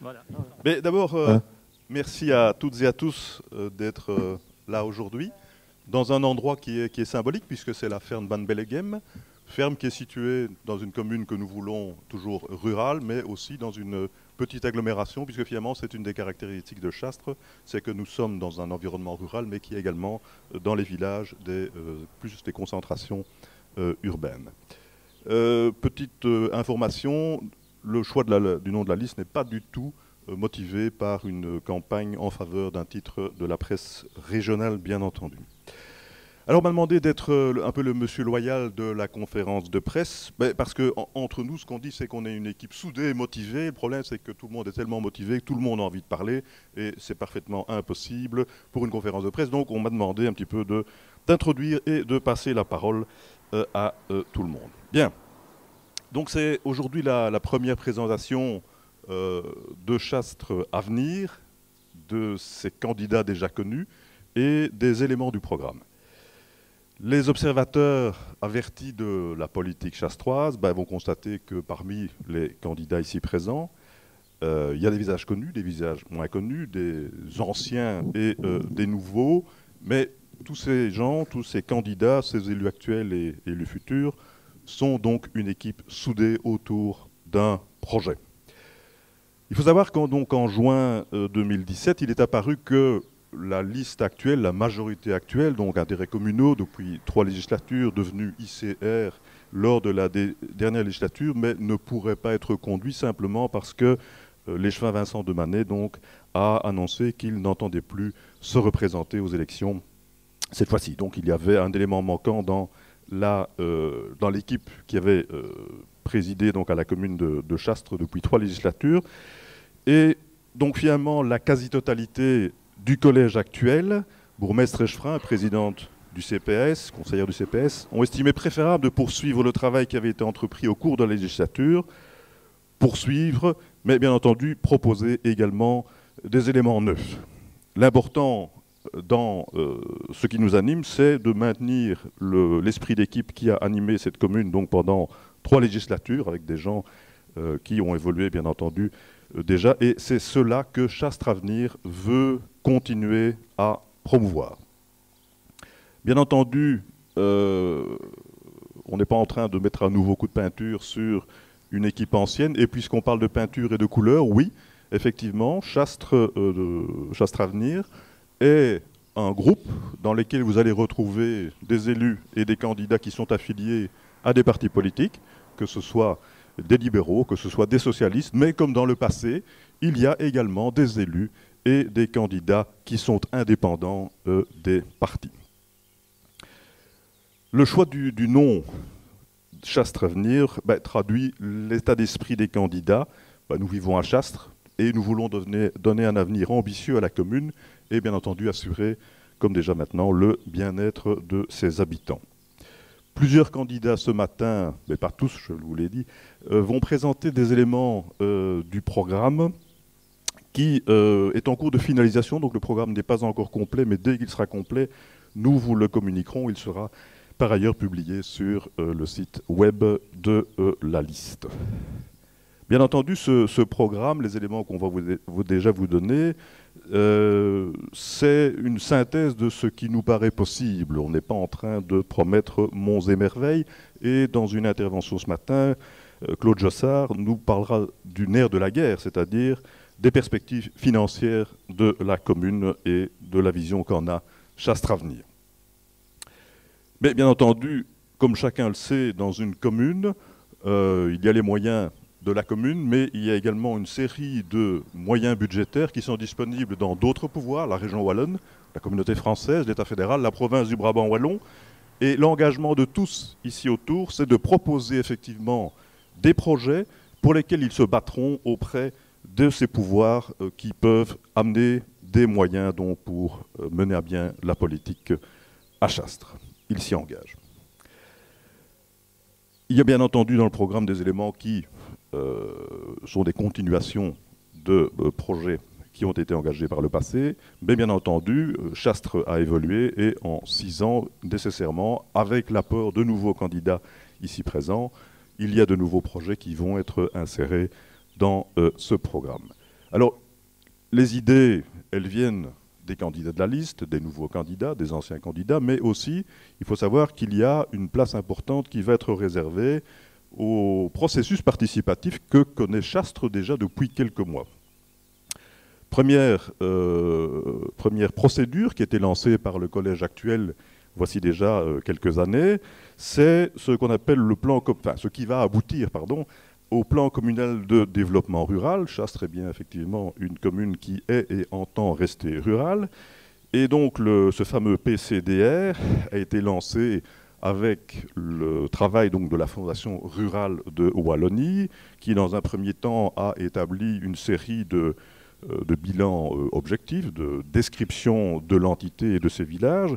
Voilà. Mais d'abord, Hein? merci à toutes et à tous d'être là aujourd'hui, dans un endroit qui est symbolique, puisque c'est la ferme Van Bellegem, ferme qui est située dans une commune que nous voulons toujours rurale, mais aussi dans une petite agglomération, puisque finalement c'est une des caractéristiques de Chastres, c'est que nous sommes dans un environnement rural, mais qui est également dans les villages plus des concentrations urbaines. Petite information, le choix du nom de la liste n'est pas du tout motivé par une campagne en faveur d'un titre de la presse régionale, bien entendu. Alors on m'a demandé d'être un peu le monsieur loyal de la conférence de presse, parce qu'entre nous, ce qu'on dit, c'est qu'on est une équipe soudée et motivée. Le problème, c'est que tout le monde est tellement motivé que tout le monde a envie de parler, et c'est parfaitement impossible pour une conférence de presse. Donc on m'a demandé un petit peu d'introduire et de passer la parole à tout le monde. Bien, donc c'est aujourd'hui la première présentation de Chastres Avenir, de ses candidats déjà connus et des éléments du programme. Les observateurs avertis de la politique chastroise vont constater que parmi les candidats ici présents, il y a des visages connus, des visages moins connus, des anciens et des nouveaux, mais tous ces gens, tous ces candidats, ces élus actuels et élus futurs, sont donc une équipe soudée autour d'un projet. Il faut savoir qu'en juin 2017, il est apparu que la liste actuelle, la majorité actuelle, donc intérêts communaux depuis 3 législatures, devenue ICR lors de la dernière législature, mais ne pourrait pas être conduit simplement parce que l'échevin Vincent de Manet donc, a annoncé qu'il n'entendait plus se représenter aux élections cette fois-ci. Donc il y avait un élément manquant dans l'équipe qui avait présidé donc, à la commune de Chastres depuis 3 législatures. Et donc finalement, la quasi-totalité du collège actuel, bourgmestre Echevrin, présidente du CPS, conseillère du CPS, ont estimé préférable de poursuivre le travail qui avait été entrepris au cours de la législature, poursuivre, mais bien entendu proposer également des éléments neufs. L'important dans ce qui nous anime, c'est de maintenir l'esprit d'équipe qui a animé cette commune donc pendant 3 législatures, avec des gens qui ont évolué bien entendu déjà, et c'est cela que Chastres Avenir veut continuer à promouvoir. Bien entendu, on n'est pas en train de mettre un nouveau coup de peinture sur une équipe ancienne, et puisqu'on parle de peinture et de couleur, oui, effectivement, Chastres Avenir est un groupe dans lequel vous allez retrouver des élus et des candidats qui sont affiliés à des partis politiques, que ce soit des libéraux, que ce soit des socialistes, mais comme dans le passé, il y a également des élus et des candidats qui sont indépendants des partis. Le choix du nom Chastres Avenir traduit l'état d'esprit des candidats. Nous vivons à Chastres et nous voulons donner un avenir ambitieux à la commune et bien entendu assurer, comme déjà maintenant, le bien-être de ses habitants. Plusieurs candidats ce matin, mais pas tous, je vous l'ai dit, vont présenter des éléments du programme qui est en cours de finalisation. Donc le programme n'est pas encore complet, mais dès qu'il sera complet, nous vous le communiquerons. Il sera par ailleurs publié sur le site web de la liste. Bien entendu, ce programme, les éléments qu'on va déjà vous donner, c'est une synthèse de ce qui nous paraît possible. On n'est pas en train de promettre monts et merveilles. Et dans une intervention ce matin, Claude Jossard nous parlera du nerf de la guerre, c'est-à-dire des perspectives financières de la commune et de la vision qu'en a Chastres Avenir. Mais bien entendu, comme chacun le sait, dans une commune, il y a les moyens de la commune, mais il y a également une série de moyens budgétaires qui sont disponibles dans d'autres pouvoirs, la région wallonne, la communauté française, l'État fédéral, la province du Brabant wallon. Et l'engagement de tous ici autour, c'est de proposer effectivement des projets pour lesquels ils se battront auprès de ces pouvoirs qui peuvent amener des moyens donc, pour mener à bien la politique à Chastres. Ils s'y engagent. Il y a bien entendu dans le programme des éléments qui sont des continuations de projets qui ont été engagés par le passé, mais bien entendu, Chastres a évolué et en 6 ans, nécessairement, avec l'apport de nouveaux candidats ici présents, il y a de nouveaux projets qui vont être insérés dans ce programme. Alors, les idées, elles viennent des candidats de la liste, des nouveaux candidats, des anciens candidats, mais aussi, il faut savoir qu'il y a une place importante qui va être réservée au processus participatif que connaît Chastres déjà depuis quelques mois. Première procédure qui a été lancée par le collège actuel voici déjà quelques années, c'est ce qu'on appelle le plan, enfin, ce qui va aboutir, pardon, au plan communal de développement rural. Chastres est bien effectivement une commune qui est et entend rester rurale. Et donc ce fameux PCDR a été lancé avec le travail donc, de la Fondation rurale de Wallonie, qui dans un premier temps a établi une série de bilans objectifs, de description de l'entité et de ses villages.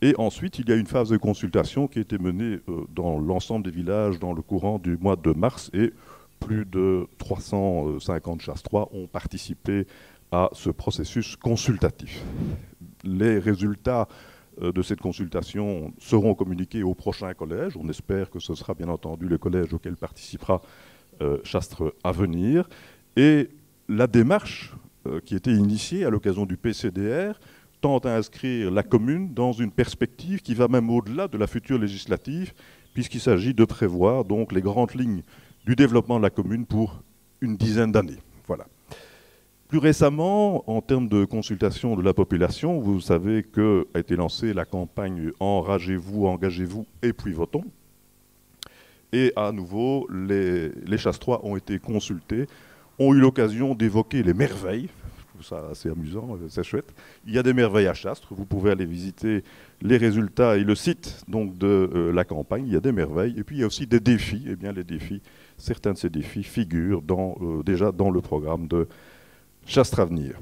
Et ensuite, il y a une phase de consultation qui a été menée dans l'ensemble des villages dans le courant du mois de mars, et plus de 350 Chastrois ont participé à ce processus consultatif. Les résultats de cette consultation seront communiqués au prochain collège. On espère que ce sera bien entendu le collège auquel participera Chastres Avenir. Et la démarche qui a été initiée à l'occasion du PCDR tend à inscrire la commune dans une perspective qui va même au-delà de la future législative, puisqu'il s'agit de prévoir donc les grandes lignes du développement de la commune pour une dizaine d'années. Voilà. Plus récemment, en termes de consultation de la population, vous savez qu'a été lancée la campagne « Enragez-vous, engagez-vous et puis votons ». Et à nouveau, les Chastrois ont été consultés, ont eu l'occasion d'évoquer les merveilles. Je trouve ça assez amusant, c'est chouette. Il y a des merveilles à Chastres, vous pouvez aller visiter les résultats et le site donc, de la campagne, il y a des merveilles. Et puis il y a aussi des défis. Eh bien les défis, certains de ces défis figurent déjà dans le programme de Chastres Avenir.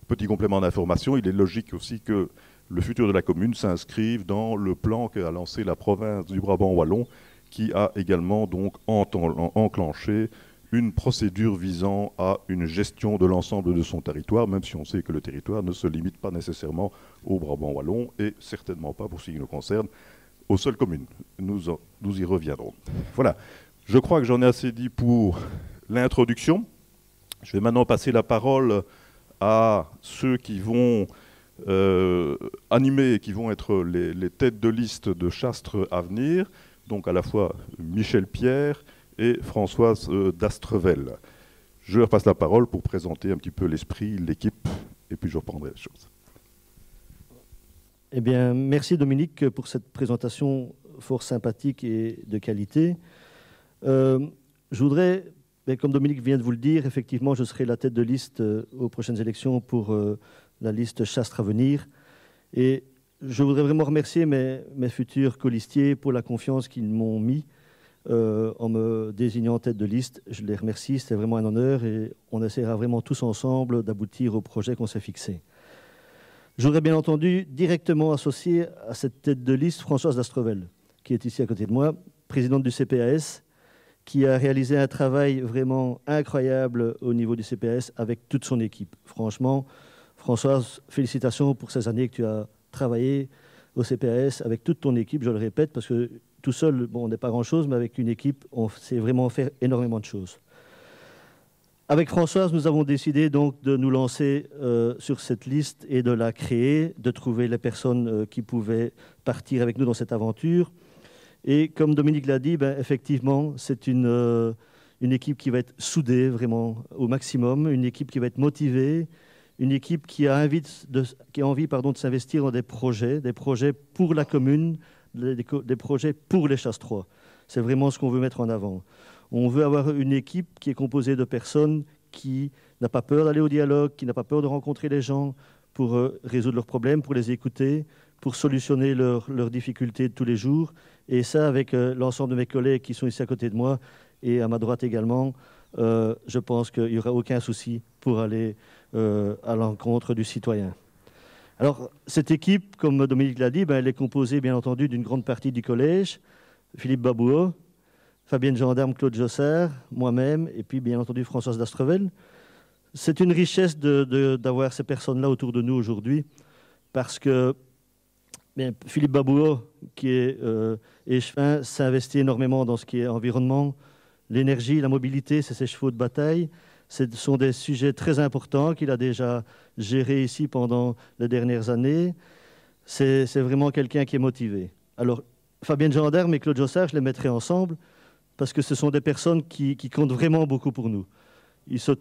Petit complément d'information, il est logique aussi que le futur de la commune s'inscrive dans le plan qu'a lancé la province du Brabant wallon, qui a également donc enclenché une procédure visant à une gestion de l'ensemble de son territoire, même si on sait que le territoire ne se limite pas nécessairement au Brabant wallon et certainement pas, pour ce qui nous concerne, aux seules communes. Nous y reviendrons. Voilà, je crois que j'en ai assez dit pour l'introduction. Je vais maintenant passer la parole à ceux qui vont animer, qui vont être les têtes de liste de Chastres Avenir, donc à la fois Michel Pierre et Françoise d'Astrevel. Je leur passe la parole pour présenter un petit peu l'esprit, l'équipe, et puis je reprendrai les choses. Eh bien, merci Dominique pour cette présentation fort sympathique et de qualité. Je voudrais, comme Dominique vient de vous le dire, effectivement, je serai la tête de liste aux prochaines élections pour la liste Chastres Avenir. Et je voudrais vraiment remercier mes futurs colistiers pour la confiance qu'ils m'ont mis en me désignant en tête de liste. Je les remercie, c'était vraiment un honneur et on essaiera vraiment tous ensemble d'aboutir au projet qu'on s'est fixé. Je voudrais bien entendu directement associer à cette tête de liste Françoise d'Astrevel, qui est ici à côté de moi, présidente du CPAS, qui a réalisé un travail vraiment incroyable au niveau du CPAS avec toute son équipe. Franchement, Françoise, félicitations pour ces années que tu as travaillé au CPAS avec toute ton équipe, je le répète, parce que tout seul, bon, on n'est pas grand-chose, mais avec une équipe, on sait vraiment faire énormément de choses. Avec Françoise, nous avons décidé donc de nous lancer sur cette liste et de la créer, de trouver les personnes qui pouvaient partir avec nous dans cette aventure. Et comme Dominique l'a dit, effectivement, c'est une équipe qui va être soudée vraiment au maximum, une équipe qui va être motivée, une équipe qui a envie de s'investir dans des projets pour la commune, des projets pour les Chastrois. C'est vraiment ce qu'on veut mettre en avant. On veut avoir une équipe qui est composée de personnes qui n'a pas peur d'aller au dialogue, qui n'a pas peur de rencontrer les gens pour résoudre leurs problèmes, pour les écouter, pour solutionner leurs difficultés de tous les jours. Et ça, avec l'ensemble de mes collègues qui sont ici à côté de moi et à ma droite également, je pense qu'il n'y aura aucun souci pour aller à l'encontre du citoyen. Alors, cette équipe, comme Dominique l'a dit, elle est composée, bien entendu, d'une grande partie du collège, Philippe Babouot, Fabienne Gendarme, Claude Jossard, moi-même, et puis, bien entendu, Françoise d'Astrevel. C'est une richesse d'avoir ces personnes-là autour de nous aujourd'hui, parce que Philippe Babouot, qui est échevin, s'investit énormément dans ce qui est environnement, l'énergie, la mobilité, c'est ses chevaux de bataille. Ce sont des sujets très importants qu'il a déjà gérés ici pendant les dernières années. C'est vraiment quelqu'un qui est motivé. Alors, Fabienne Gendarme et Claude Jossard, je les mettrai ensemble parce que ce sont des personnes qui comptent vraiment beaucoup pour nous. Elle se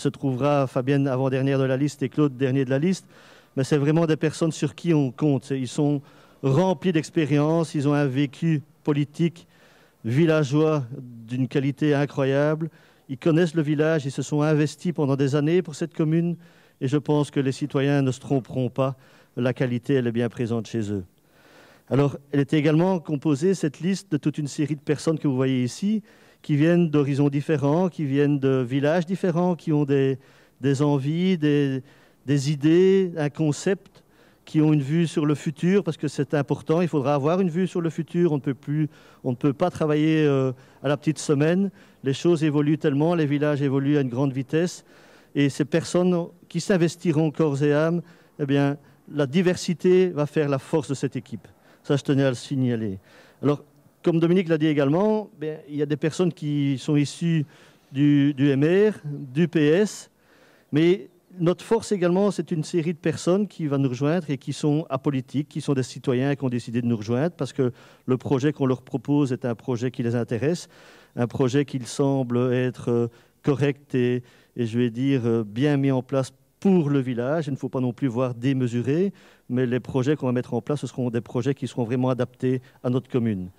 trouvera, Fabienne avant-dernière de la liste et Claude dernier de la liste, mais c'est vraiment des personnes sur qui on compte. Ils sont remplis d'expérience, ils ont un vécu politique villageois d'une qualité incroyable. Ils connaissent le village, ils se sont investis pendant des années pour cette commune et je pense que les citoyens ne se tromperont pas. La qualité, elle est bien présente chez eux. Alors, elle était également composée, cette liste, de toute une série de personnes que vous voyez ici, qui viennent d'horizons différents, qui viennent de villages différents, qui ont des envies, des idées, un concept, qui ont une vue sur le futur, parce que c'est important, il faudra avoir une vue sur le futur, on ne peut pas travailler à la petite semaine, les choses évoluent tellement, les villages évoluent à une grande vitesse, et ces personnes qui s'investiront corps et âme, eh bien, la diversité va faire la force de cette équipe. Ça, je tenais à le signaler. Alors, comme Dominique l'a dit également, il y a des personnes qui sont issues du MR, du PS, mais notre force également, c'est une série de personnes qui vont nous rejoindre et qui sont apolitiques, qui sont des citoyens et qui ont décidé de nous rejoindre parce que le projet qu'on leur propose est un projet qui les intéresse, un projet qui semble être correct et je vais dire bien mis en place pour le village. Il ne faut pas non plus voir démesuré, mais les projets qu'on va mettre en place, ce seront des projets qui seront vraiment adaptés à notre commune.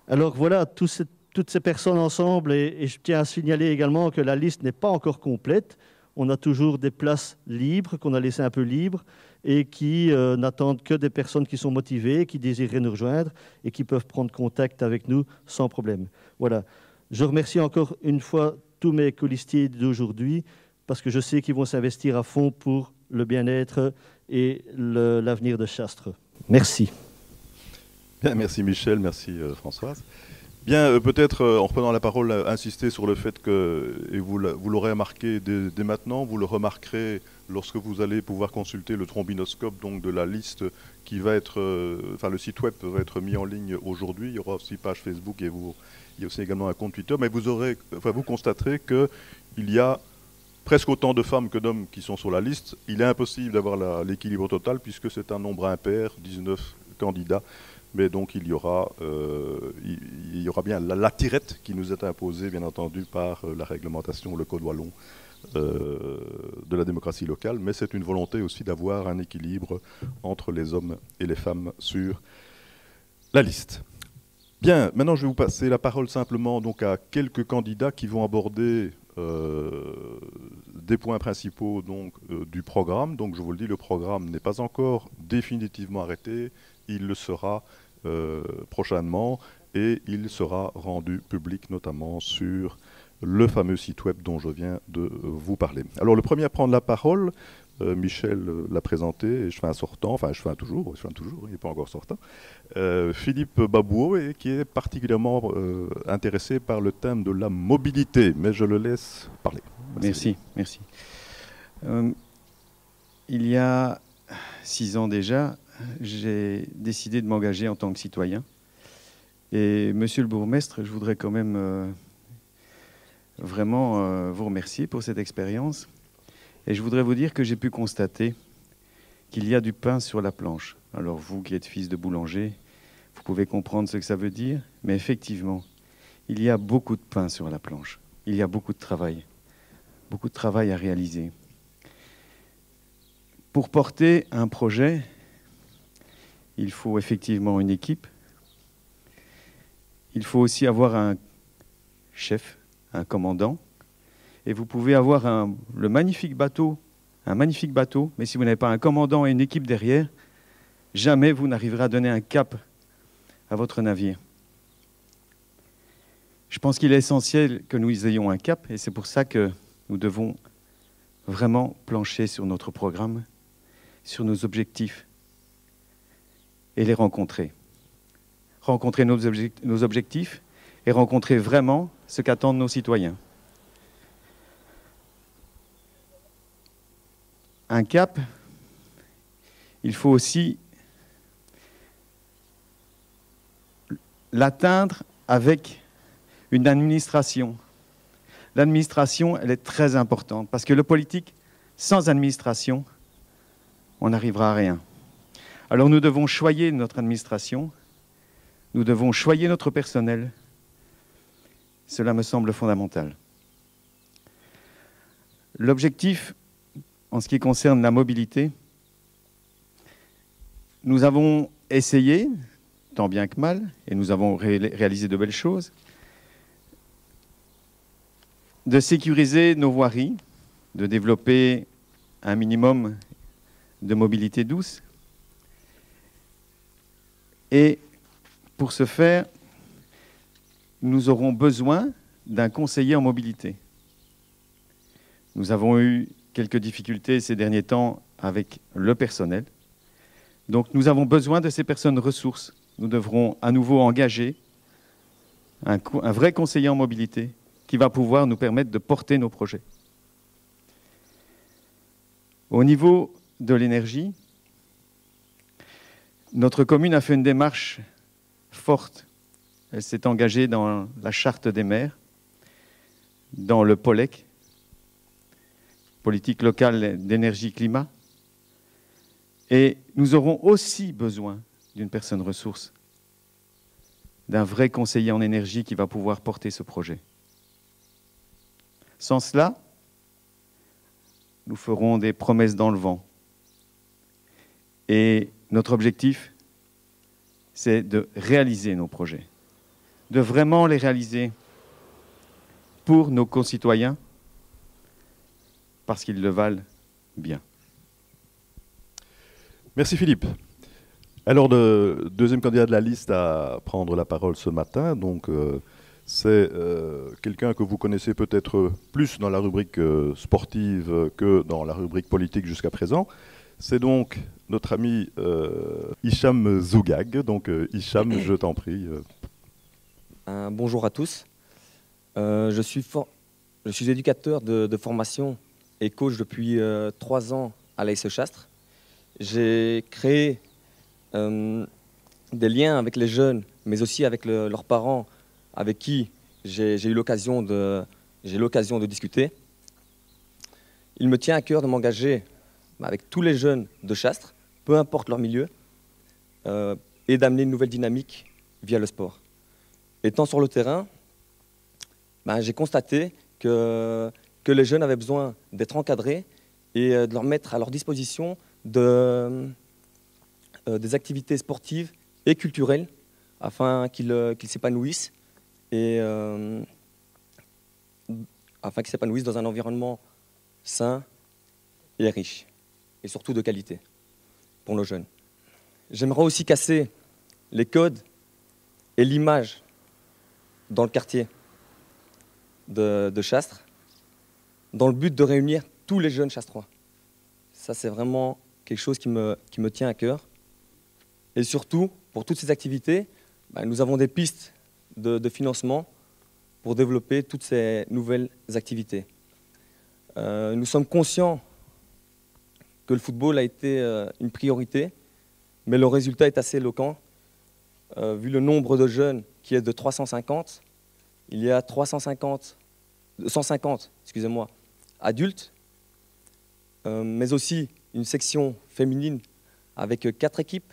Alors voilà, toutes ces personnes ensemble, et je tiens à signaler également que la liste n'est pas encore complète. On a toujours des places libres, qu'on a laissées un peu libres, et qui n'attendent que des personnes qui sont motivées, qui désireraient nous rejoindre, et qui peuvent prendre contact avec nous sans problème. Voilà. Je remercie encore une fois tous mes colistiers d'aujourd'hui, parce que je sais qu'ils vont s'investir à fond pour le bien-être et l'avenir de Chastres. Merci. Bien, merci Michel, merci Françoise. Bien, peut-être en reprenant la parole, insister sur le fait que, et vous l'aurez remarqué dès maintenant, vous le remarquerez lorsque vous allez pouvoir consulter le trombinoscope donc de la liste qui va être, le site web va être mis en ligne aujourd'hui. Il y aura aussi page Facebook et il y a aussi également un compte Twitter, mais vous constaterez qu'il y a presque autant de femmes que d'hommes qui sont sur la liste. Il est impossible d'avoir l'équilibre total puisque c'est un nombre impair, 19 candidats. Mais donc il y aura bien la tirette qui nous est imposée, bien entendu, par la réglementation, le code wallon de la démocratie locale. Mais c'est une volonté aussi d'avoir un équilibre entre les hommes et les femmes sur la liste. Bien, maintenant je vais vous passer la parole simplement donc, à quelques candidats qui vont aborder des points principaux donc, du programme. Donc je vous le dis, le programme n'est pas encore définitivement arrêté. Il le sera prochainement et il sera rendu public notamment sur le fameux site web dont je viens de vous parler. Alors le premier à prendre la parole, Michel l'a présenté et je fais un sortant, il n'est pas encore sortant, Philippe Babouo, et qui est particulièrement intéressé par le thème de la mobilité, mais je le laisse parler. Merci. Il y a 6 ans déjà, j'ai décidé de m'engager en tant que citoyen. Et monsieur le bourgmestre, je voudrais quand même vraiment vous remercier pour cette expérience. Et je voudrais vous dire que j'ai pu constater qu'il y a du pain sur la planche. Alors vous qui êtes fils de boulanger, vous pouvez comprendre ce que ça veut dire. Mais effectivement, il y a beaucoup de pain sur la planche. Il y a beaucoup de travail à réaliser. Pour porter un projet, il faut effectivement une équipe. Il faut aussi avoir un chef, un commandant. Et vous pouvez avoir un magnifique bateau, mais si vous n'avez pas un commandant et une équipe derrière, jamais vous n'arriverez à donner un cap à votre navire. Je pense qu'il est essentiel que nous ayons un cap, et c'est pour ça que nous devons vraiment plancher sur notre programme, sur nos objectifs, et les rencontrer. Rencontrer nos objectifs et rencontrer vraiment ce qu'attendent nos citoyens. Un cap, il faut aussi l'atteindre avec une administration, l'administration, elle est très importante, parce que le politique, sans administration, on n'arrivera à rien. Alors nous devons choyer notre administration, nous devons choyer notre personnel. Cela me semble fondamental. L'objectif, en ce qui concerne la mobilité, nous avons essayé, tant bien que mal, et nous avons réalisé de belles choses, de sécuriser nos voiries, de développer un minimum de mobilité douce. Et pour ce faire, nous aurons besoin d'un conseiller en mobilité. Nous avons eu quelques difficultés ces derniers temps avec le personnel. Donc nous avons besoin de ces personnes ressources. Nous devrons à nouveau engager un vrai conseiller en mobilité qui va pouvoir nous permettre de porter nos projets. Au niveau de l'énergie, notre commune a fait une démarche forte. Elle s'est engagée dans la charte des maires, dans le POLEC, politique locale d'énergie-climat. Et nous aurons aussi besoin d'une personne ressource, d'un vrai conseiller en énergie qui va pouvoir porter ce projet. Sans cela, nous ferons des promesses dans le vent. Et notre objectif, c'est de réaliser nos projets, de vraiment les réaliser pour nos concitoyens, parce qu'ils le valent bien. Merci Philippe. Alors, le deuxième candidat de la liste à prendre la parole ce matin, donc, c'est quelqu'un que vous connaissez peut-être plus dans la rubrique sportive que dans la rubrique politique jusqu'à présent. C'est donc notre ami Hicham Zougag. Donc Hicham, je t'en prie. Bonjour à tous. Je suis éducateur de formation et coach depuis 3 ans à l'AS Chastres. J'ai créé des liens avec les jeunes, mais aussi avec leurs parents, avec qui j'ai eu l'occasion de discuter. Il me tient à cœur de m'engager avec tous les jeunes de Chastres, peu importe leur milieu, et d'amener une nouvelle dynamique via le sport. Étant sur le terrain, j'ai constaté que les jeunes avaient besoin d'être encadrés et de leur mettre à leur disposition des activités sportives et culturelles afin qu'ils s'épanouissent et afin qu'ils s'épanouissent dans un environnement sain et riche et surtout de qualité pour nos jeunes. J'aimerais aussi casser les codes et l'image dans le quartier de Chastres dans le but de réunir tous les jeunes chastrois. Ça, c'est vraiment quelque chose qui me tient à cœur. Et surtout, pour toutes ces activités, nous avons des pistes de financement pour développer toutes ces nouvelles activités. Nous sommes conscients que le football a été une priorité, mais le résultat est assez éloquent. Vu le nombre de jeunes qui est de 350, il y a 150 adultes, mais aussi une section féminine avec 4 équipes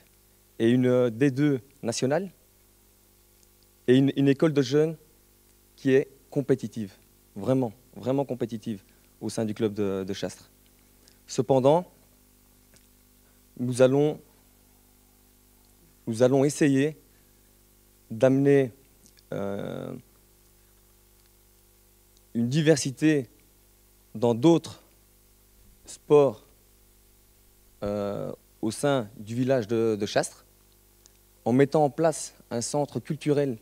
et une D2 nationale et une école de jeunes qui est compétitive, vraiment, vraiment compétitive au sein du club de Chastres. Cependant, nous allons essayer d'amener une diversité dans d'autres sports au sein du village de Chastres, en mettant en place un centre culturel,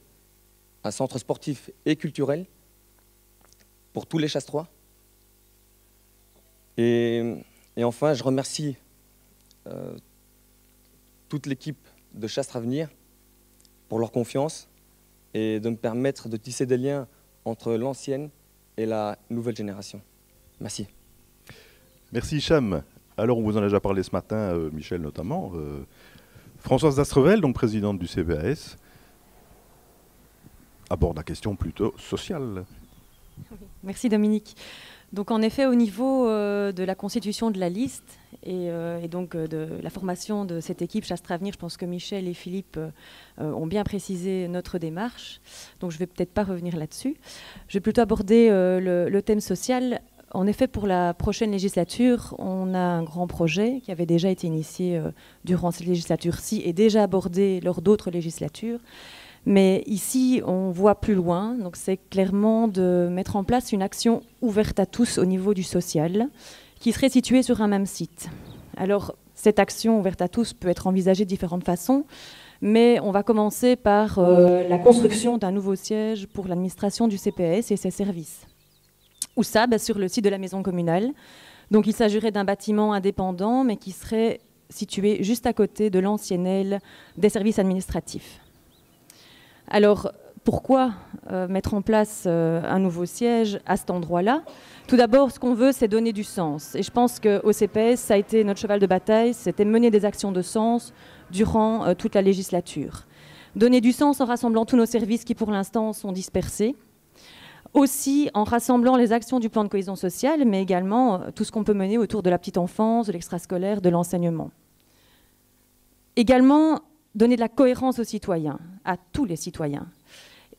un centre sportif et culturel pour tous les Chastrois. Et enfin, je remercie toute l'équipe de Chastres Avenir pour leur confiance et de me permettre de tisser des liens entre l'ancienne et la nouvelle génération. Merci. Merci Hicham. Alors, on vous en a déjà parlé ce matin, Michel notamment. Françoise Dastrevel, donc présidente du CVAS, aborde la question plutôt sociale. Merci Dominique. Donc en effet, au niveau de la constitution de la liste et donc de la formation de cette équipe Chastre Avenir, je pense que Michel et Philippe ont bien précisé notre démarche. Donc je ne vais peut-être pas revenir là-dessus. Je vais plutôt aborder le thème social. En effet, pour la prochaine législature, on a un grand projet qui avait déjà été initié durant cette législature-ci et déjà abordé lors d'autres législatures. Mais ici, on voit plus loin. Donc, c'est clairement de mettre en place une action ouverte à tous au niveau du social, qui serait située sur un même site. Alors, cette action ouverte à tous peut être envisagée de différentes façons, mais on va commencer par la construction d'un nouveau siège pour l'administration du CPS et ses services. Où ça ? Sur le site de la maison communale. Donc, il s'agirait d'un bâtiment indépendant, mais qui serait situé juste à côté de l'ancienne aile des services administratifs. Alors, pourquoi mettre en place un nouveau siège à cet endroit-là ? Tout d'abord, ce qu'on veut, c'est donner du sens. Et je pense qu'au CPS, ça a été notre cheval de bataille, c'était mener des actions de sens durant toute la législature. Donner du sens en rassemblant tous nos services qui, pour l'instant, sont dispersés. Aussi en rassemblant les actions du plan de cohésion sociale, mais également tout ce qu'on peut mener autour de la petite enfance, de l'extrascolaire, de l'enseignement. Également, donner de la cohérence aux citoyens, à tous les citoyens.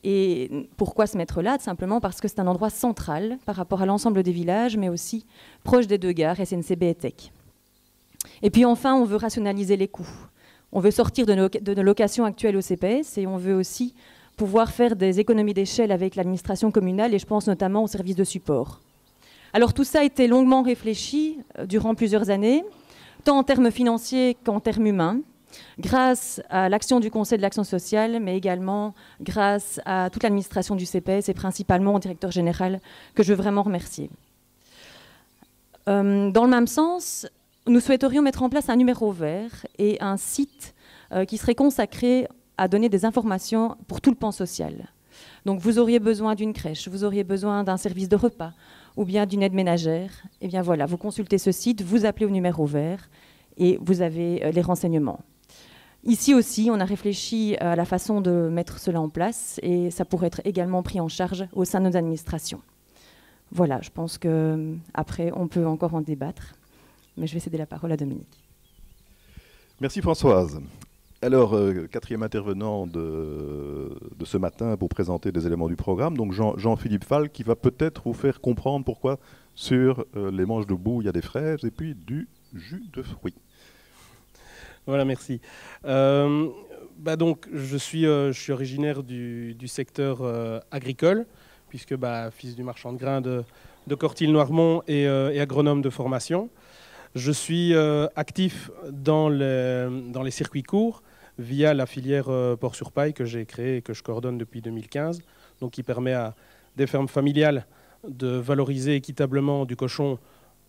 Et pourquoi se mettre là ? Simplement parce que c'est un endroit central par rapport à l'ensemble des villages, mais aussi proche des deux gares, SNCB et Tech. Et puis enfin, on veut rationaliser les coûts. On veut sortir de nos locations actuelles au CPS et on veut aussi pouvoir faire des économies d'échelle avec l'administration communale et je pense notamment aux services de support. Alors tout ça a été longuement réfléchi durant plusieurs années, tant en termes financiers qu'en termes humains, grâce à l'action du Conseil de l'action sociale, mais également grâce à toute l'administration du CPS et principalement au directeur général, que je veux vraiment remercier. Dans le même sens, nous souhaiterions mettre en place un numéro vert et un site qui serait consacré à donner des informations pour tout le pan social. Donc vous auriez besoin d'une crèche, vous auriez besoin d'un service de repas ou bien d'une aide ménagère. Et bien voilà, vous consultez ce site, vous appelez au numéro vert et vous avez les renseignements. Ici aussi, on a réfléchi à la façon de mettre cela en place et ça pourrait être également pris en charge au sein de nos administrations. Voilà, je pense qu'après, on peut encore en débattre, mais je vais céder la parole à Dominique. Merci Françoise. Alors, quatrième intervenant de ce matin pour présenter des éléments du programme, donc Jean-Philippe Fall, qui va peut-être vous faire comprendre pourquoi sur les manches de boue, il y a des fraises et puis du jus de fruits. Voilà, merci. Donc, je suis originaire du secteur agricole, puisque fils du marchand de grains de Cortil-Noirmont et agronome de formation. Je suis actif dans les circuits courts via la filière porc-sur-paille que j'ai créée et que je coordonne depuis 2015, donc qui permet à des fermes familiales de valoriser équitablement du cochon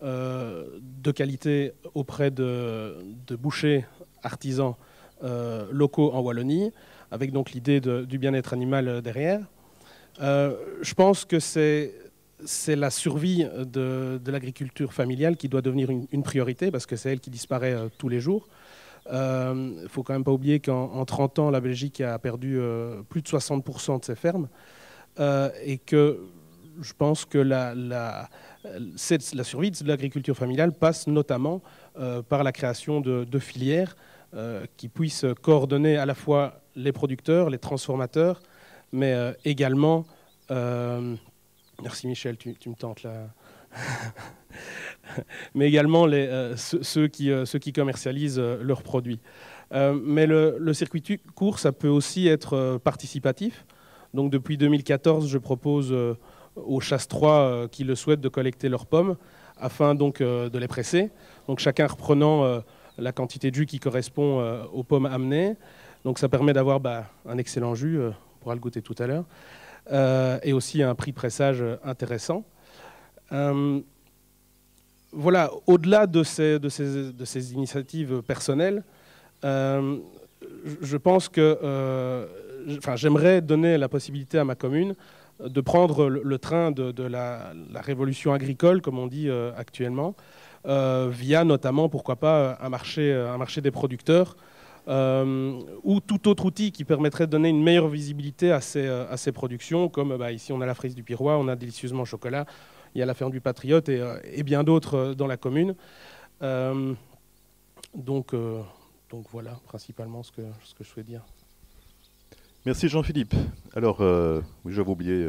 de qualité auprès de bouchers artisans locaux en Wallonie, avec donc l'idée du bien-être animal derrière. Je pense que c'est la survie de l'agriculture familiale qui doit devenir une priorité, parce que c'est elle qui disparaît tous les jours. Il ne faut quand même pas oublier qu'en 30 ans, la Belgique a perdu plus de 60% de ses fermes, et que je pense que la survie de l'agriculture familiale passe notamment par la création de filières qui puissent coordonner à la fois les producteurs, les transformateurs, mais également... merci Michel, tu me tentes là. Mais également ceux qui commercialisent leurs produits. Mais le circuit court, ça peut aussi être participatif. Donc depuis 2014, je propose aux chasse-trois qui le souhaitent de collecter leurs pommes afin donc de les presser. Donc chacun reprenant la quantité de jus qui correspond aux pommes amenées. Donc ça permet d'avoir un excellent jus, on pourra le goûter tout à l'heure, et aussi un prix de pressage intéressant. Voilà, au-delà de ces initiatives personnelles, je pense que j'aimerais donner la possibilité à ma commune de prendre le train de la révolution agricole, comme on dit actuellement, via notamment, pourquoi pas, un marché des producteurs ou tout autre outil qui permettrait de donner une meilleure visibilité à ces productions, comme ici on a la frise du Pirois, on a Délicieusement Chocolat, il y a la ferme du Patriote et bien d'autres dans la commune. Donc voilà principalement ce que je souhaite dire. Merci Jean-Philippe. Alors, oui, j'avais oublié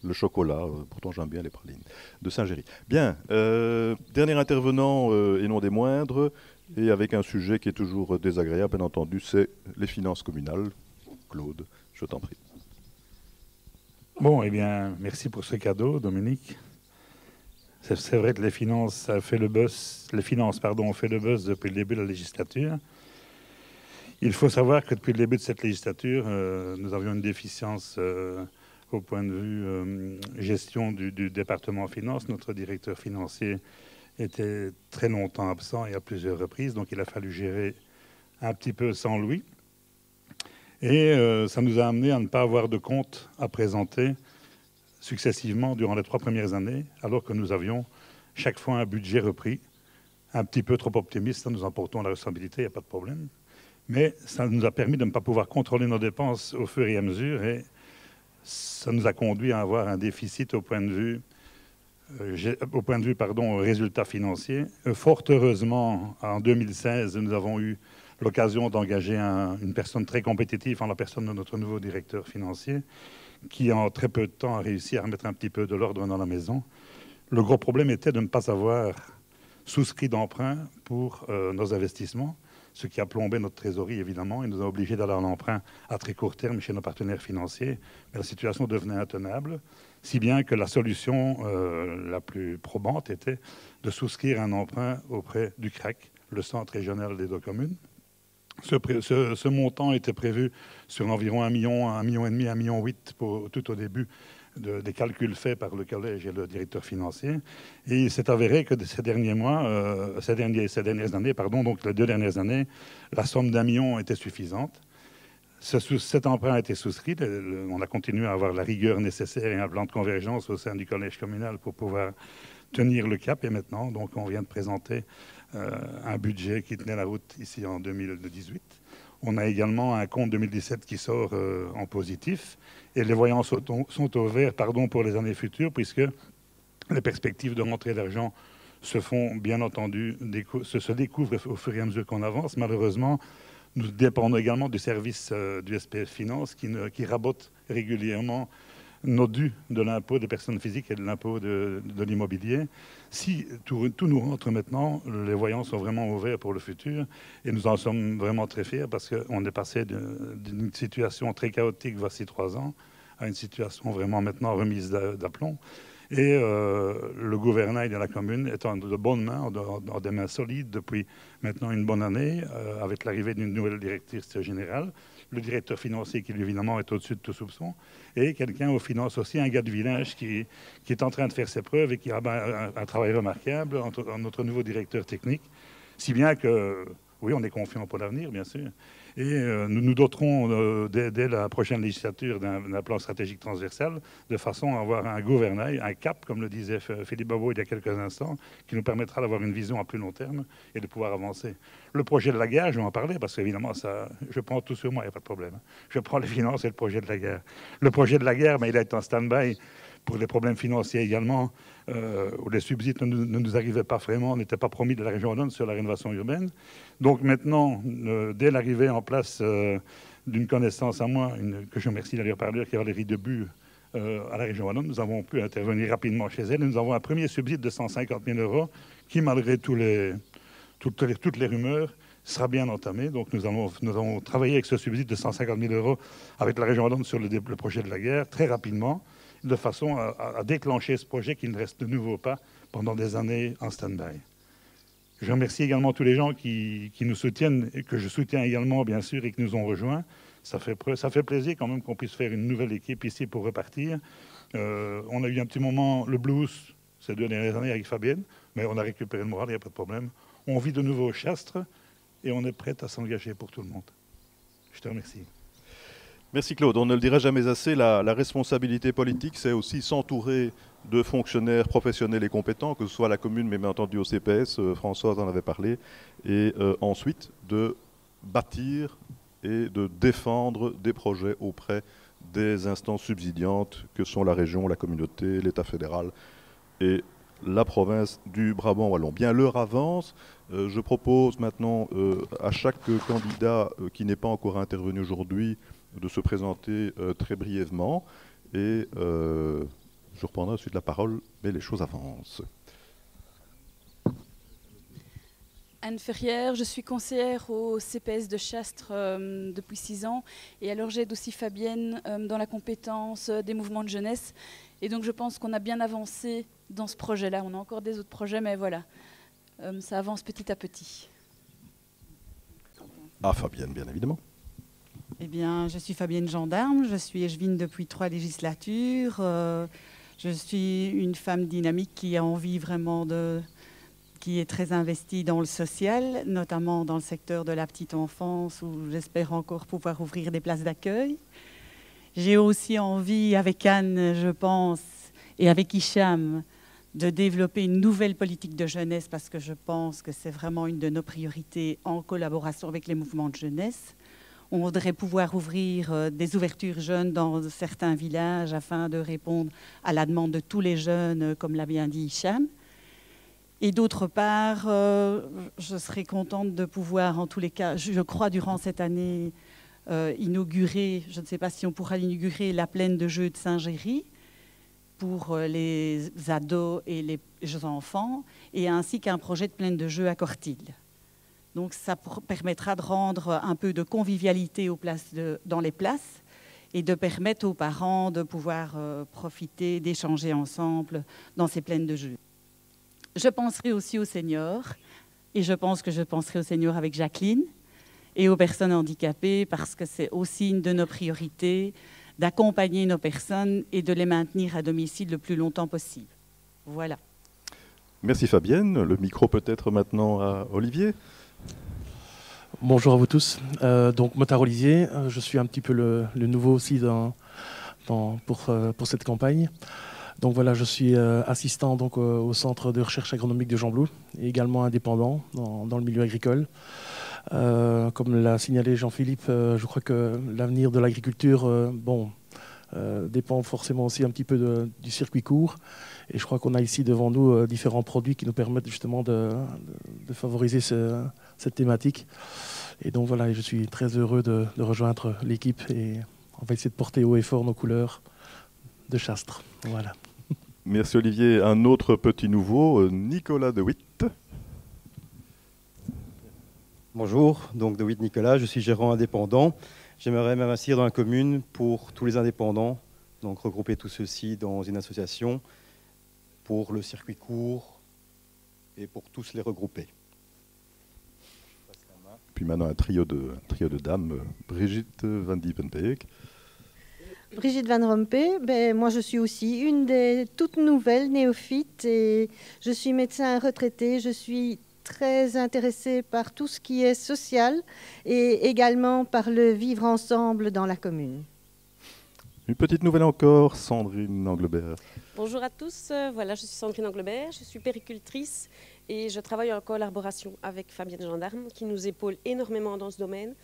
le chocolat, pourtant j'aime bien les pralines de Saint-Géry. Bien, dernier intervenant et non des moindres, et avec un sujet qui est toujours désagréable, bien entendu, c'est les finances communales. Claude, je t'en prie. Bon, eh bien, merci pour ce cadeau, Dominique. C'est vrai que les finances, ça a fait le buzz. Les finances, pardon, ont fait le buzz depuis le début de la législature. Il faut savoir que depuis le début de cette législature, nous avions une déficience au point de vue gestion du département finances. Notre directeur financier était très longtemps absent et à plusieurs reprises, donc il a fallu gérer un petit peu sans lui. Et ça nous a amené à ne pas avoir de compte à présenter successivement durant les 3 premières années, alors que nous avions chaque fois un budget repris, un petit peu trop optimiste. Nous en portons la responsabilité, il n'y a pas de problème. Mais ça nous a permis de ne pas pouvoir contrôler nos dépenses au fur et à mesure, et ça nous a conduit à avoir un déficit au point de vue résultat financier. Fort heureusement, en 2016, nous avons eu l'occasion d'engager une personne très compétitive en la personne de notre nouveau directeur financier, qui en très peu de temps a réussi à remettre un petit peu de l'ordre dans la maison. Le gros problème était de ne pas avoir souscrit d'emprunt pour nos investissements, ce qui a plombé notre trésorerie, évidemment, et nous a obligés d'aller en emprunt à très court terme chez nos partenaires financiers. Mais la situation devenait intenable, si bien que la solution la plus probante était de souscrire un emprunt auprès du CRAC, le Centre régional des 2 communes. Ce montant était prévu sur environ 1,5 million, 1,8 million tout au début des calculs faits par le collège et le directeur financier. Et il s'est avéré que ces dernières années, donc les 2 dernières années, la somme d'1 million était suffisante. Cet emprunt a été souscrit. On a continué à avoir la rigueur nécessaire et un plan de convergence au sein du collège communal pour pouvoir tenir le cap. Et maintenant, donc, on vient de présenter un budget qui tenait la route ici en 2018. On a également un compte 2017 qui sort en positif et les voyants sont au vert pour les années futures, puisque les perspectives de rentrée d'argent se font, bien entendu, se découvrent au fur et à mesure qu'on avance. Malheureusement, nous dépendons également du service du SPF Finance qui rabote régulièrement nos dus de l'impôt des personnes physiques et de l'impôt de l'immobilier. Si tout nous rentre maintenant, les voyants sont vraiment ouverts pour le futur et nous en sommes vraiment très fiers parce qu'on est passé d'une situation très chaotique voici 3 ans à une situation vraiment maintenant remise d'aplomb. Et le gouvernail de la commune est en de bonnes mains, en des mains solides depuis maintenant une bonne année, avec l'arrivée d'une nouvelle directrice générale, le directeur financier qui évidemment est au-dessus de tout soupçon, et quelqu'un aux finances aussi, un gars de village qui est en train de faire ses preuves et qui a un travail remarquable, notre nouveau directeur technique, si bien que, oui, on est confiant pour l'avenir, bien sûr. Et nous nous doterons dès la prochaine législature d'un plan stratégique transversal, de façon à avoir un gouvernail, un cap, comme le disait Philippe Babot il y a quelques instants, qui nous permettra d'avoir une vision à plus long terme et de pouvoir avancer. Le projet de la gare, je vais en parler, parce qu'évidemment, je prends tout sur moi, il n'y a pas de problème. Je prends les finances et le projet de la gare. Le projet de la gare, il est en stand-by pour les problèmes financiers également, où les subsides ne nous arrivaient pas vraiment, n'étaient pas promis de la région Wallonne sur la rénovation urbaine. Donc maintenant, dès l'arrivée en place d'une connaissance à moi, que je remercie d'ailleurs par ailleurs, qui est Valérie Debu, à la région Wallonne, nous avons pu intervenir rapidement chez elle et nous avons un premier subside de 150 000 € qui, malgré toutes les rumeurs, sera bien entamé. Donc nous avons travaillé avec ce subside de 150 000 € avec la région Wallonne sur le projet de la gare très rapidement, de façon à déclencher ce projet qui ne reste de nouveau pas pendant des années en stand-by. Je remercie également tous les gens qui nous soutiennent et que je soutiens également, bien sûr, et qui nous ont rejoints. Ça fait plaisir quand même qu'on puisse faire une nouvelle équipe ici pour repartir. On a eu un petit moment, le blues, ces 2 dernières années avec Fabienne, mais on a récupéré le moral, il n'y a pas de problème. On vit de nouveau au Chastre et on est prêt à s'engager pour tout le monde. Je te remercie. Merci Claude. On ne le dira jamais assez, la responsabilité politique, c'est aussi s'entourer de fonctionnaires professionnels et compétents, que ce soit à la commune, mais bien entendu au CPS, Françoise en avait parlé, et ensuite de bâtir et de défendre des projets auprès des instances subsidiantes que sont la région, la communauté, l'État fédéral et la province du Brabant wallon. Bien, l'heure avance. Je propose maintenant à chaque candidat qui n'est pas encore intervenu aujourd'hui de se présenter très brièvement. Et je reprendrai ensuite la parole, mais les choses avancent. Anne Ferrière, je suis conseillère au CPS de Chastres depuis 6 ans. Et alors j'aide aussi Fabienne dans la compétence des mouvements de jeunesse. Et donc je pense qu'on a bien avancé dans ce projet-là. On a encore des autres projets, mais voilà, ça avance petit à petit. Ah, Fabienne, bien évidemment. Eh bien, je suis Fabienne Gendarme, je suis échevine depuis 3 législatures. Je suis une femme dynamique qui a envie vraiment qui est très investie dans le social, notamment dans le secteur de la petite enfance, où j'espère encore pouvoir ouvrir des places d'accueil. J'ai aussi envie, avec Anne, je pense, et avec Hicham, de développer une nouvelle politique de jeunesse, parce que je pense que c'est vraiment une de nos priorités en collaboration avec les mouvements de jeunesse. On voudrait pouvoir ouvrir des ouvertures jeunes dans certains villages afin de répondre à la demande de tous les jeunes, comme l'a bien dit Hicham. Et d'autre part, je serais contente de pouvoir, en tous les cas, je crois, durant cette année, inaugurer, je ne sais pas si on pourra l'inaugurer, la plaine de jeux de Saint-Géry pour les ados et les enfants, et ainsi qu'un projet de plaine de jeux à Cortil. Donc ça permettra de rendre un peu de convivialité dans les places et de permettre aux parents de pouvoir profiter, d'échanger ensemble dans ces plaines de jeux. Je penserai aussi aux seniors, et je pense que je penserai aux seniors avec Jacqueline, et aux personnes handicapées, parce que c'est aussi une de nos priorités d'accompagner nos personnes et de les maintenir à domicile le plus longtemps possible. Voilà. Merci Fabienne. Le micro peut-être maintenant à Olivier. Bonjour à vous tous. Donc Motard Olivier, je suis un petit peu le nouveau aussi pour cette campagne. Donc voilà, je suis assistant donc, au Centre de recherche agronomique de Jean Blou et également indépendant dans le milieu agricole. Comme l'a signalé Jean-Philippe, je crois que l'avenir de l'agriculture dépend forcément aussi un petit peu du circuit court. Et je crois qu'on a ici devant nous différents produits qui nous permettent justement de favoriser cette thématique. Et donc voilà, je suis très heureux de rejoindre l'équipe et on va essayer de porter haut et fort nos couleurs de Chastres. Voilà. Merci Olivier. Un autre petit nouveau, Nicolas De Witt. Bonjour, donc De Witt Nicolas, je suis gérant indépendant. J'aimerais m'investir dans la commune pour tous les indépendants, donc regrouper tous ceux-ci dans une association pour le circuit court et pour tous les regrouper. Puis maintenant un trio de dames, Brigitte Van Diepenbeek. Brigitte Van Rompuy, moi je suis aussi une des toutes nouvelles néophytes et je suis médecin retraité, je suis très intéressée par tout ce qui est social et également par le vivre ensemble dans la commune. Une petite nouvelle encore, Sandrine Anglebert. Bonjour à tous, voilà, je suis Sandrine Anglebert, je suis péricultrice et je travaille en collaboration avec Fabienne Gendarme qui nous épaule énormément dans ce domaine.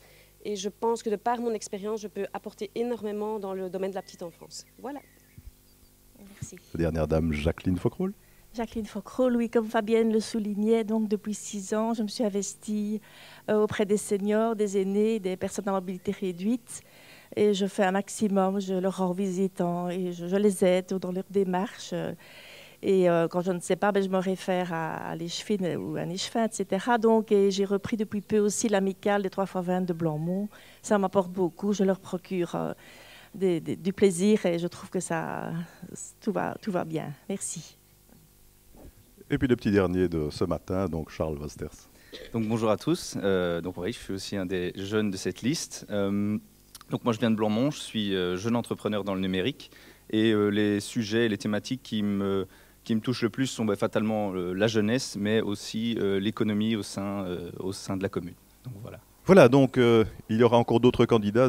Et je pense que de par mon expérience, je peux apporter énormément dans le domaine de la petite enfance. Voilà. Merci. La dernière dame, Jacqueline Focrol. Jacqueline Focrol, oui, comme Fabienne le soulignait, donc depuis 6 ans, je me suis investie auprès des seniors, des aînés, des personnes à mobilité réduite. Et je fais un maximum, je leur rends visite et je les aide dans leur démarche. Et quand je ne sais pas, je me réfère à l'échevine ou à un échevin, etc. Donc, j'ai repris depuis peu aussi l'amicale des 3x20 de Blanmont. Ça m'apporte beaucoup. Je leur procure du plaisir et je trouve que tout va bien. Merci. Et puis le petit dernier de ce matin, donc Charles Wosters. Donc bonjour à tous. Donc oui, je suis aussi un des jeunes de cette liste. Donc moi je viens de Blanmont, je suis jeune entrepreneur dans le numérique et les sujets, les thématiques qui me touchent le plus sont fatalement la jeunesse, mais aussi l'économie au sein de la commune. Donc voilà. Voilà, donc il y aura encore d'autres candidats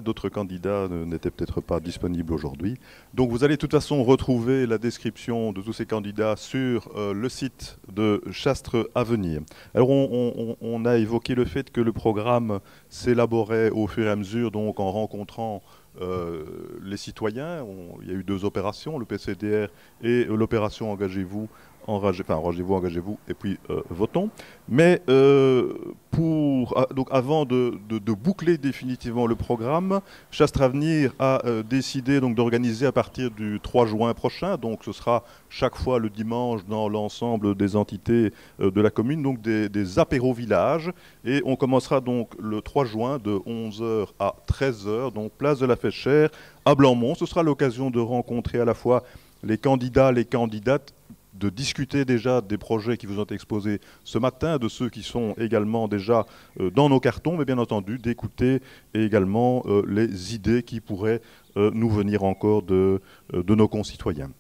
n'étaient peut-être pas disponibles aujourd'hui. Donc vous allez de toute façon retrouver la description de tous ces candidats sur le site de Chastres Avenir. Alors on a évoqué le fait que le programme s'élaborait au fur et à mesure, donc en rencontrant les citoyens. Il y a eu 2 opérations, le PCDR et l'opération Engagez-vous. Engagez-vous, et puis votons. Mais donc avant de boucler définitivement le programme, Chastres Avenir a décidé donc d'organiser à partir du 3 juin prochain, donc ce sera chaque fois le dimanche dans l'ensemble des entités de la commune, donc des apéros villages, et on commencera donc le 3 juin de 11h à 13h, donc place de la Fêchère à Blanmont. Ce sera l'occasion de rencontrer à la fois les candidats, les candidates, de discuter déjà des projets qui vous ont exposés ce matin, de ceux qui sont également déjà dans nos cartons, mais bien entendu d'écouter également les idées qui pourraient nous venir encore de nos concitoyens.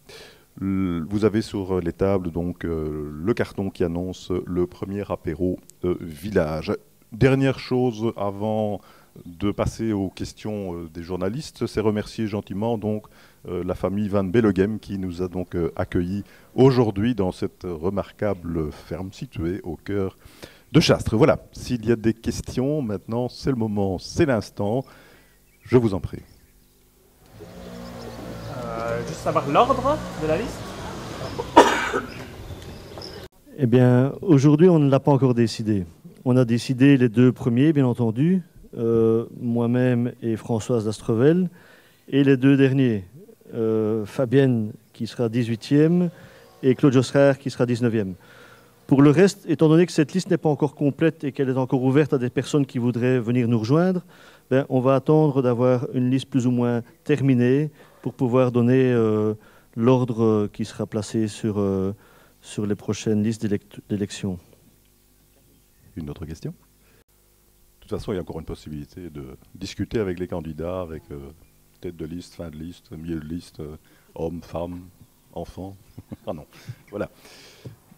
Vous avez sur les tables donc le carton qui annonce le premier apéro village. Dernière chose avant de passer aux questions des journalistes, c'est remercier gentiment donc la famille Van Bellegem qui nous a donc accueillis aujourd'hui dans cette remarquable ferme située au cœur de Chastres. Voilà, s'il y a des questions, maintenant c'est le moment, c'est l'instant. Je vous en prie. Juste savoir l'ordre de la liste. Eh bien, aujourd'hui, on ne l'a pas encore décidé. On a décidé les 2 premiers, bien entendu, moi-même et Françoise d'Astrevel, et les 2 derniers, Fabienne qui sera 18e et Claude Josser qui sera 19e. Pour le reste, étant donné que cette liste n'est pas encore complète et qu'elle est encore ouverte à des personnes qui voudraient venir nous rejoindre, ben, on va attendre d'avoir une liste plus ou moins terminée pour pouvoir donner l'ordre qui sera placé sur les prochaines listes d'élections. Une autre question ? De toute façon, il y a encore une possibilité de discuter avec les candidats, avec tête de liste, fin de liste, milieu de liste, hommes, femmes, enfants. Ah non, voilà.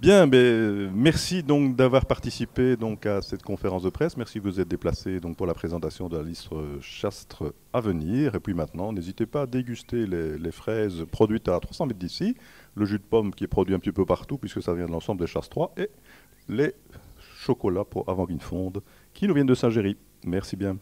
Bien, mais merci donc d'avoir participé donc à cette conférence de presse. Merci de vous être déplacé donc pour la présentation de la liste Chastres Avenir. Et puis maintenant, n'hésitez pas à déguster les fraises produites à 300 mètres d'ici, le jus de pomme qui est produit un petit peu partout puisque ça vient de l'ensemble des Chastres et les chocolats avant qu'ils ne fondent qui nous viennent de Saint-Géry. Merci bien.